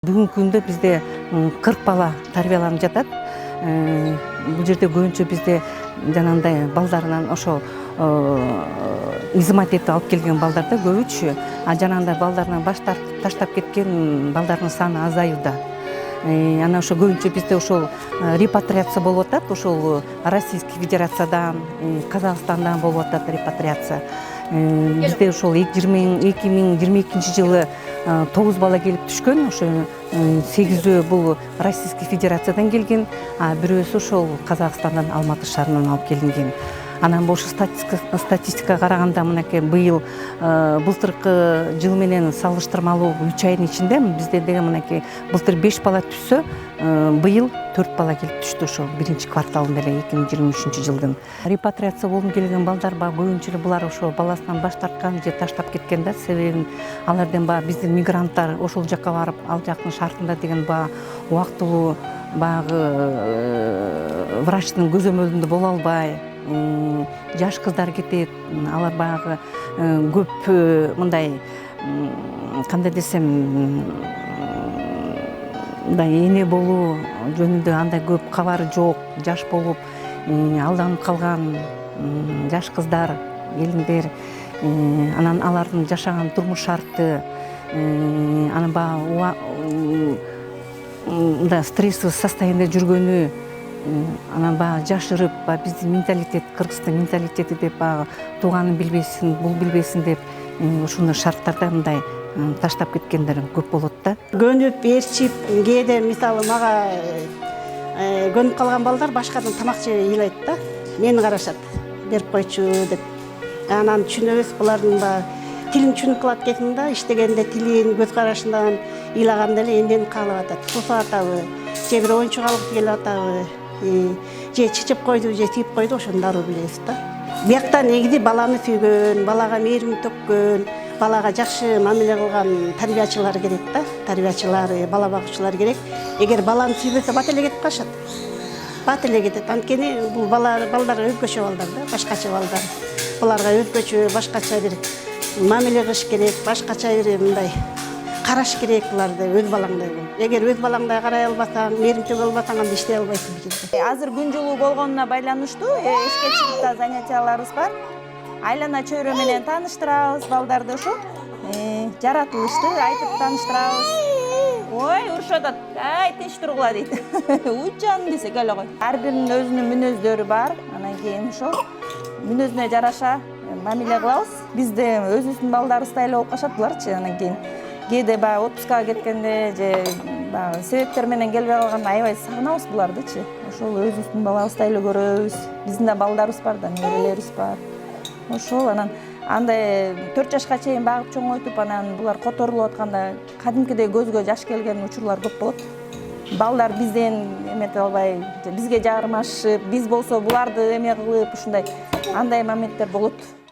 Бүгүнкү күндө бизде 40 бала тарбияланып жатат. Бул жерде көбүнчө бизде жанагындай балдарынан ошо измат этип алып келген балдар да көбүчү. А жанагындай балдарынан баш таштап кеткен балдардын саны азаюуда. Ана ошо көбүнчө бизде ошол репатриация болуп атат. Ошол Российский Федерациядан, Казакстандан болуп атат репатриация. Бизде ошол 2022 жылы 9 бала келип түшкөн. Ошо 8-өө бул Российский Федерациядан келген, а бирөөсү ошол Казакстандан, Алматы шаарынан алып келинген. Анан ошо статистикага караганда мынакей быйыл былтыркы жыл менен салыштырмалуу 3 айдын ичинде бизде деген мынакей былтыр 5 бала түшсө, быйыл 4 бала келип түштү ошо биринчи кварталында эле 2023 жылдын. Репатриация болуп келген балдар көбүнчө эле булар ошо баласынан баш тарткан же таштап кеткен да. Себебин алардын биздин мигранттар ошол жакка барып, ал жактын шартында деген убактылуу врачтын көзөмөлүндө боло албай, жаш кыздар кетет. Алар көп мындай кандай десем, мындай эне болуу жөнүндө андай көп кабары жок. Жаш болуп алданып калган жаш кыздар, келиндер, анан алардын жашаган турмуш шарты, анан мындай стрессовый состояниеде жүргөнү, анан жашырып, биздин менталитет, кыргыздын менталитети деп тууганын билбесин, бул билбесин деп ушундай шарттарда мындай таштап кеткендер көп болот да. Көнүп, ээрчип, кээде мисалы мага көнүп калган балдар башкадан тамак жеп ыйлайт да. Мени карашат, берип койчу деп. Анан түшүнөбүз, булардын тилин түшүнүп калат экен да, иштегенде тилин, көз карашынан ыйлаганда эле эмнени каалап атат, сусап атабы, же бир оюнчук алып келип атабы, же чычып койду, же тийип койду, ошону дароо билебиз да. Биякта негизи баланы сүйгөн, балага мээрим төккөн, балага жакшы мамиле кылган тарбиячылар керек да. Тарбиячылар, бала багуучулар керек. Эгер баланы сүйбөсө бат эле кетип калышат. Бат эле кетет. Анткени бул балдар өзгөчө балдар да, башкача балдар. Буларга өзгөчө, башкача бир мамиле кылыш керек, башкача бир мындай караш керек буларды, өз балаңдай болуп. Эгер өз балаңдай карай албасаң, мээрим төгө албасаң, анда иштей албайсың бул жерде. Азыр күн жылуу болгонуна байланыштуу эшикке чыгып занятияларыбыз бар. Айлана чөйрө менен тааныштырабыз балдарды, ошо жаратылышты айтып тааныштырабыз. Ой, урушуп атат. Ай, тынч тургула дейт. Учан десек эле кой. Ар биринин өзүнүн мүнөздөрү бар. Анан кийин ошо мүнөзүнө жараша мамиле кылабыз. Бизде өзүбүздүн балдарыбыздай эле болуп калышат буларчы. Анан кийин кээде отпускага кеткенде же себептер менен келбей калганда аябай сагынабыз булардычы. Ошол өзүбүздүн балабыздай эле көрөбүз. Биздин да балдарыбыз бар да, неберелерибиз бар. Ошол анан андай 4 жашка чейин багып чоңойтуп, анан булар которулуп атканда кадимкидей көзгө жаш келген учурлар көп болот. Балдар бизден эмете албай, бизге жармашып, биз болсо буларды эме кылып, ушундай андай моменттер болот.